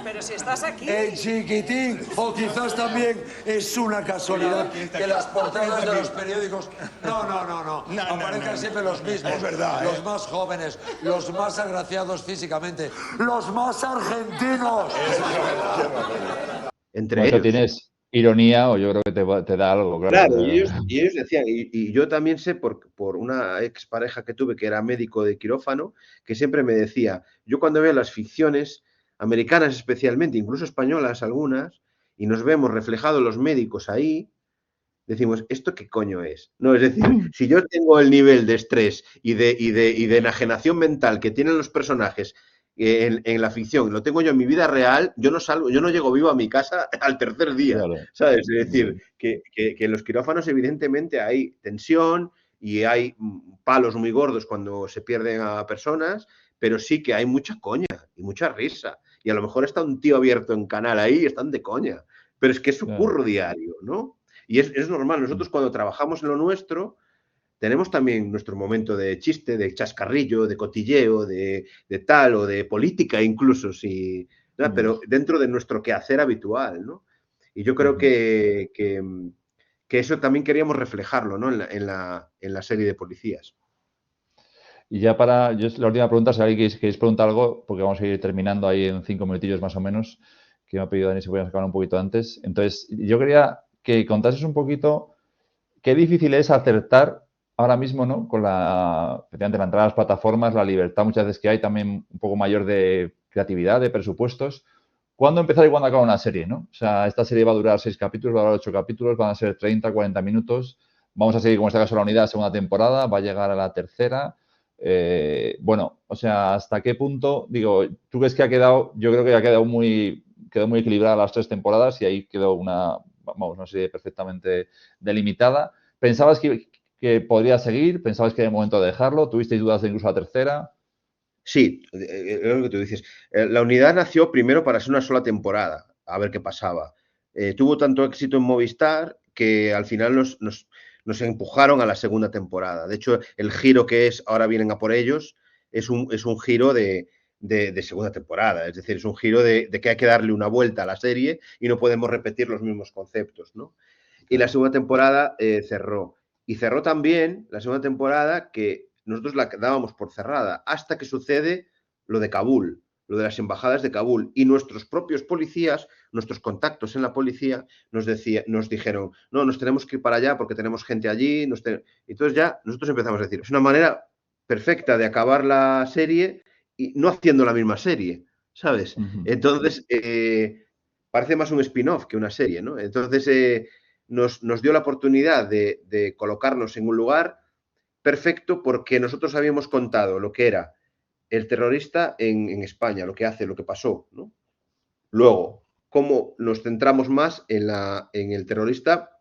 Pero si estás aquí. Chiquitín, o quizás también es una casualidad que las portadas de los periódicos no aparezcan siempre los mismos. Es verdad. Los más jóvenes, los más agraciados físicamente, los más argentinos. Entre Bueno, ellos. tienes ironía o yo creo que te da algo, claro. Claro, y ellos decían, y yo también sé por una expareja que tuve que era médico de quirófano, que siempre me decía, yo cuando veo las ficciones americanas especialmente, incluso españolas algunas, y nos vemos reflejados los médicos ahí, decimos, ¿esto qué coño es? No, es decir, si yo tengo el nivel de estrés y de enajenación mental que tienen los personajes en la ficción, lo tengo yo en mi vida real, yo no llego vivo a mi casa al tercer día, Claro. ¿sabes? Es decir, que en los quirófanos evidentemente hay tensión y hay palos muy gordos cuando se pierden a personas, pero sí que hay mucha coña y mucha risa. Y a lo mejor está un tío abierto en canal ahí y están de coña. Pero es que es su curro diario, ¿no? Y es normal. Nosotros cuando trabajamos en lo nuestro, tenemos también nuestro momento de chiste, de chascarrillo, de cotilleo, de tal, o de política incluso, sí, ¿no? Pero dentro de nuestro quehacer habitual, ¿no? Y yo creo que eso también queríamos reflejarlo, ¿no? En la serie de policías. Y ya la última pregunta, si alguien queréis preguntar algo, porque vamos a ir terminando ahí en 5 minutillos más o menos, que me ha pedido Dani si podíamos acabar un poquito antes. Entonces, yo quería que contases un poquito qué difícil es acertar ahora mismo, ¿no? Con efectivamente, la entrada a las plataformas, la libertad muchas veces que hay, también un poco mayor de creatividad, de presupuestos. ¿Cuándo empezar y cuándo acabar una serie, no? O sea, esta serie va a durar 6 capítulos, va a durar 8 capítulos, van a ser 30, 40 minutos. Vamos a seguir, como en este caso, la unidad, segunda temporada, va a llegar a la tercera. Bueno, o sea, ¿hasta qué punto? Digo, ¿tú crees que ha quedado? Yo creo que quedó muy equilibrada las 3 temporadas y ahí quedó una serie perfectamente delimitada. ¿Pensabas que podría seguir? ¿Pensabas que era el momento de dejarlo? ¿Tuvisteis dudas de incluso la tercera? Sí, es lo que tú dices. La unidad nació primero para ser una sola temporada, a ver qué pasaba. Tuvo tanto éxito en Movistar que al final nos empujaron a la segunda temporada. De hecho, el giro que es ahora vienen a por ellos es un giro de segunda temporada, es decir, es un giro de que hay que darle una vuelta a la serie y no podemos repetir los mismos conceptos, ¿no? Y la segunda temporada cerró. Y cerró también la segunda temporada que nosotros la dábamos por cerrada hasta que sucede lo de Kabul, lo de las embajadas de Kabul. Y nuestros propios policías, nuestros contactos en la policía, nos dijeron, no, nos tenemos que ir para allá porque tenemos gente allí. Entonces ya nosotros empezamos a decir, es una manera perfecta de acabar la serie y no haciendo la misma serie, ¿sabes? Entonces, parece más un spin-off que una serie, ¿no? Entonces, nos dio la oportunidad de colocarnos en un lugar perfecto porque nosotros habíamos contado lo que era el terrorista en España, lo que hace, lo que pasó, ¿no? Luego, cómo nos centramos más en el terrorista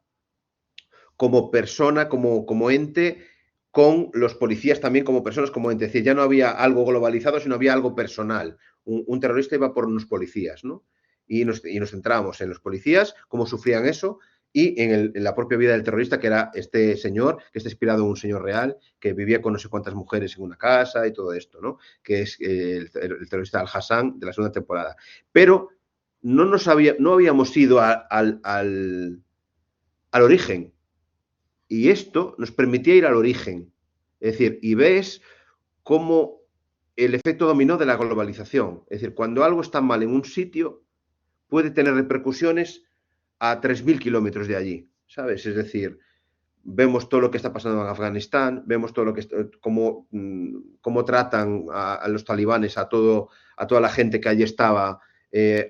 como persona, como ente, con los policías también como personas, como ente. Es decir, ya no había algo globalizado, sino había algo personal. Un terrorista iba por unos policías, ¿no? Y nos centramos en los policías, cómo sufrían eso, y en la propia vida del terrorista, que era este señor, que está inspirado en un señor real, que vivía con no sé cuántas mujeres en una casa y todo esto, ¿no? Que es el terrorista Al-Hassan de la segunda temporada. Pero no habíamos ido al origen. Y esto nos permitía ir al origen. Es decir, y ves cómo el efecto dominó de la globalización. Es decir, cuando algo está mal en un sitio, puede tener repercusiones a 3.000 kilómetros de allí, ¿sabes? Es decir, vemos todo lo que está pasando en Afganistán, vemos todo lo que cómo tratan a los talibanes, a toda la gente que allí estaba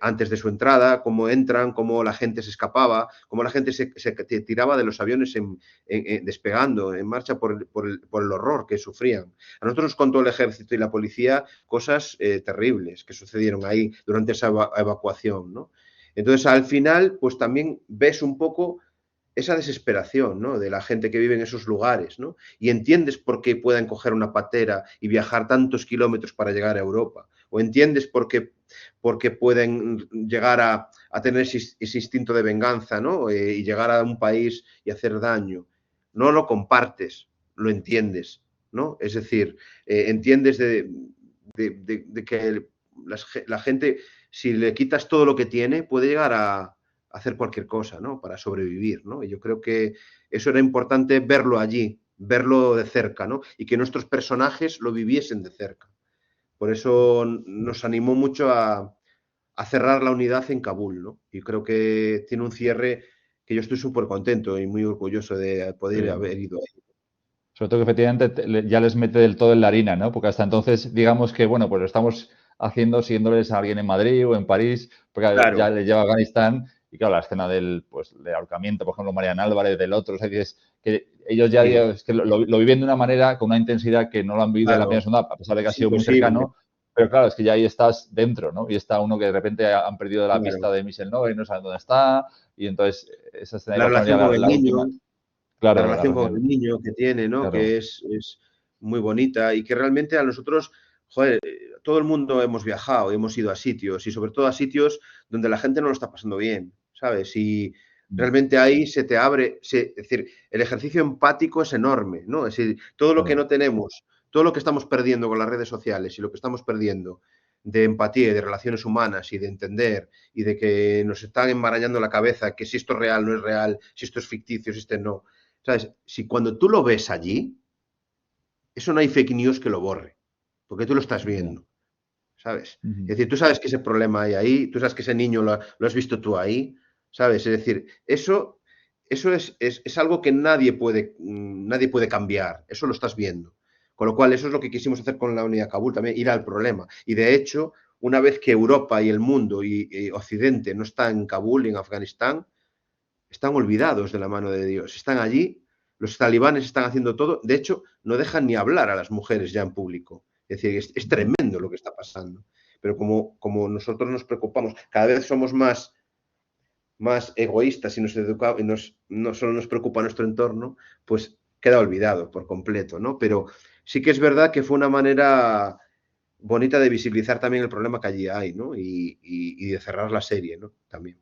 antes de su entrada, cómo entran, cómo la gente se escapaba, cómo la gente se tiraba de los aviones despegando, en marcha por el horror que sufrían. A nosotros nos contó el ejército y la policía cosas terribles que sucedieron ahí durante esa evacuación, ¿no? Entonces, al final, pues también ves un poco esa desesperación, ¿no? De la gente que vive en esos lugares, ¿no? Y entiendes por qué pueden coger una patera y viajar tantos kilómetros para llegar a Europa. O entiendes por qué pueden llegar a tener ese instinto de venganza, ¿no? Y llegar a un país y hacer daño. No lo compartes, lo entiendes, ¿no? Es decir, entiendes de que la gente, si le quitas todo lo que tiene, puede llegar a hacer cualquier cosa, ¿no? Para sobrevivir, ¿no? Y yo creo que eso era importante verlo allí, verlo de cerca, ¿no? Y que nuestros personajes lo viviesen de cerca. Por eso nos animó mucho a cerrar la unidad en Kabul, ¿no? Y creo que tiene un cierre que yo estoy súper contento y muy orgulloso de poder haber ido ahí. Sobre todo que efectivamente ya les mete del todo en la harina, ¿no? Porque hasta entonces, digamos que, bueno, pues lo estamos haciendo siguiéndoles a alguien en Madrid o en París, porque Claro. ya les lleva a Afganistán. Y claro, la escena del ahorcamiento, por ejemplo, Marian Álvarez, del otro, o sea, que ellos ya Sí. es que lo viven de una manera, con una intensidad que no lo han vivido en la primera segunda, a pesar de que ha sido muy cercano. Pero claro, es que ya ahí estás dentro, ¿no? Y está uno que de repente han perdido la pista de Michel Nogue y no saben dónde está. Y entonces esa escena la relación con el niño, claro, la relación con el niño que tiene, ¿no? Claro. Que es muy bonita y que realmente a nosotros, joder, todo el mundo hemos viajado, hemos ido a sitios y sobre todo a sitios donde la gente no lo está pasando bien, ¿sabes? Y realmente ahí se te abre, es decir, el ejercicio empático es enorme, ¿no? Es decir, todo lo que no tenemos, todo lo que estamos perdiendo con las redes sociales y lo que estamos perdiendo de empatía y de relaciones humanas y de entender y de que nos están enmarañando la cabeza que si esto es real, no es real, si esto es ficticio, si esto no. ¿Sabes? Si cuando tú lo ves allí, eso no hay fake news que lo borre, porque tú lo estás viendo, ¿sabes? Es decir, tú sabes que ese problema hay ahí, tú sabes que ese niño lo has visto tú ahí, ¿sabes? Es decir, eso es algo que nadie puede cambiar, eso lo estás viendo. Con lo cual, eso es lo que quisimos hacer con la unidad Kabul, también ir al problema. Y de hecho, una vez que Europa y el mundo y Occidente no está en Kabul y en Afganistán, están olvidados de la mano de Dios. Están allí, los talibanes están haciendo todo. De hecho, no dejan ni hablar a las mujeres ya en público. Es decir, es tremendo lo que está pasando. Pero como nosotros nos preocupamos, cada vez somos más egoístas y no solo nos preocupa nuestro entorno, pues queda olvidado por completo, ¿no? Pero sí que es verdad que fue una manera bonita de visibilizar también el problema que allí hay, ¿no? Y de cerrar la serie, ¿no? También.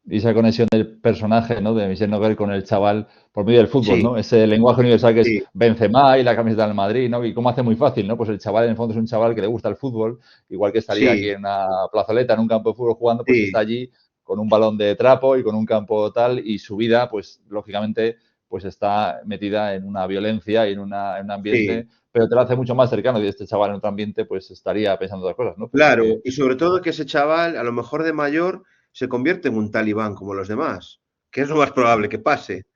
y esa conexión del personaje, ¿no? De Michel Noguer con el chaval por medio del fútbol, Sí, ¿no? Ese lenguaje universal que es sí, Benzema y la camiseta del Madrid, ¿no? Y cómo hace muy fácil, ¿no? Pues el chaval en el fondo es un chaval que le gusta el fútbol, igual que estaría aquí sí, en una plazoleta, en un campo de fútbol jugando, pues está sí, allí con un balón de trapo y con un campo tal, y su vida, pues lógicamente, pues está metida en una violencia y en un sí. ambiente, pero te lo hace mucho más cercano. Y este chaval en otro ambiente, pues estaría pensando otras cosas, ¿no? Pero sí Claro, que, y sobre todo que ese chaval, a lo mejor de mayor, se convierte en un talibán como los demás, que es lo más probable que pase,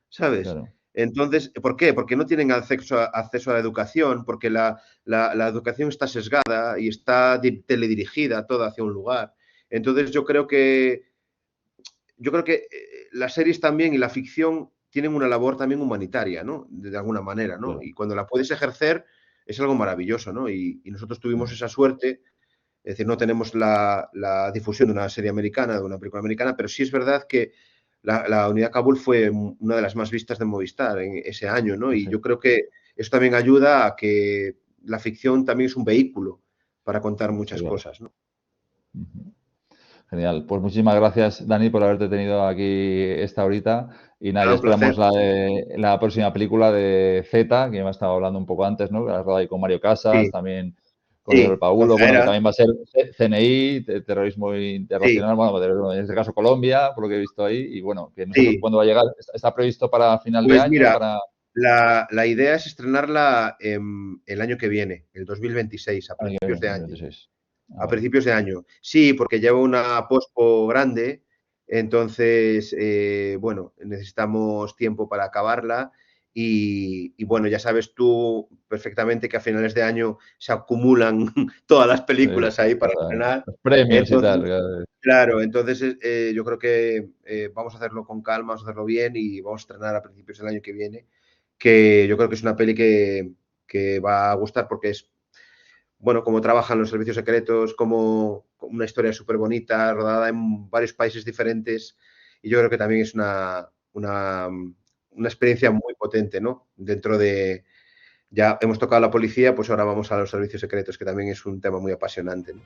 ¿sabes? claro, Entonces, ¿por qué? Porque no tienen acceso a la educación, porque la educación está sesgada y está teledirigida toda hacia un lugar. Entonces, yo creo que las series también y la ficción tienen una labor también humanitaria, ¿no? De alguna manera, ¿no? claro, Y cuando la puedes ejercer es algo maravilloso, ¿no? Y nosotros tuvimos claro. esa suerte, es decir, no tenemos la difusión de una serie americana, de una película americana, pero sí es verdad que la Unidad Kabul fue una de las más vistas de Movistar en ese año, ¿no? Sí, Y sí. yo creo que eso también ayuda a que la ficción también es un vehículo para contar Está muchas claro. cosas, ¿no? Ujú. Genial. Pues muchísimas gracias, Dani, por haberte tenido aquí esta horita. Y nada, ya Un placer. esperamos la próxima película de Z, que me estado hablando un poco antes, ¿no? Que la has rodado ahí con Mario Casas, Sí, también con Israel sí, con Paulo. Bueno, que Zaera, también va a ser CNI, terrorismo sí, internacional, bueno, en este caso Colombia, por lo que he visto ahí. Y bueno, que no sé sí. cuándo va a llegar. ¿Está previsto para final de Pues año? mira, Para la idea es estrenarla el año que viene, el 2026, a año que principios viene, de año. 2026. Ah, A vale. principios de año. Sí, porque lleva una pospo grande, entonces, bueno, necesitamos tiempo para acabarla y bueno, ya sabes tú perfectamente que a finales de año se acumulan todas las Sí, películas ahí para exactamente. estrenar. Los premios y Entonces, tal. Claro. claro, entonces yo creo que vamos a hacerlo con calma, vamos a hacerlo bien y vamos a estrenar a principios del año que viene, que yo creo que es una peli que va a gustar porque es bueno, cómo trabajan los servicios secretos, como una historia súper bonita, rodada en varios países diferentes. Y yo creo que también es una experiencia muy potente, ¿no? Dentro de, ya hemos tocado la policía, pues ahora vamos a los servicios secretos, que también es un tema muy apasionante, ¿no?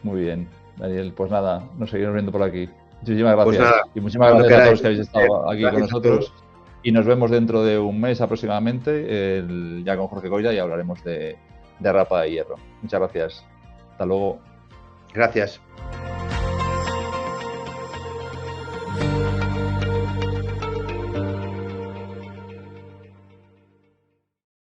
Muy bien, Daniel. Pues nada, nos seguimos viendo por aquí. Muchísimas Pues gracias. nada, Y muchísimas cuando gracias a todos queráis. los que habéis estado aquí con Gracias a todos. nosotros. Y nos vemos dentro de un mes aproximadamente, ya con Jorge Coira, y hablaremos de Rapa de Hierro. Muchas gracias. Hasta luego. Gracias.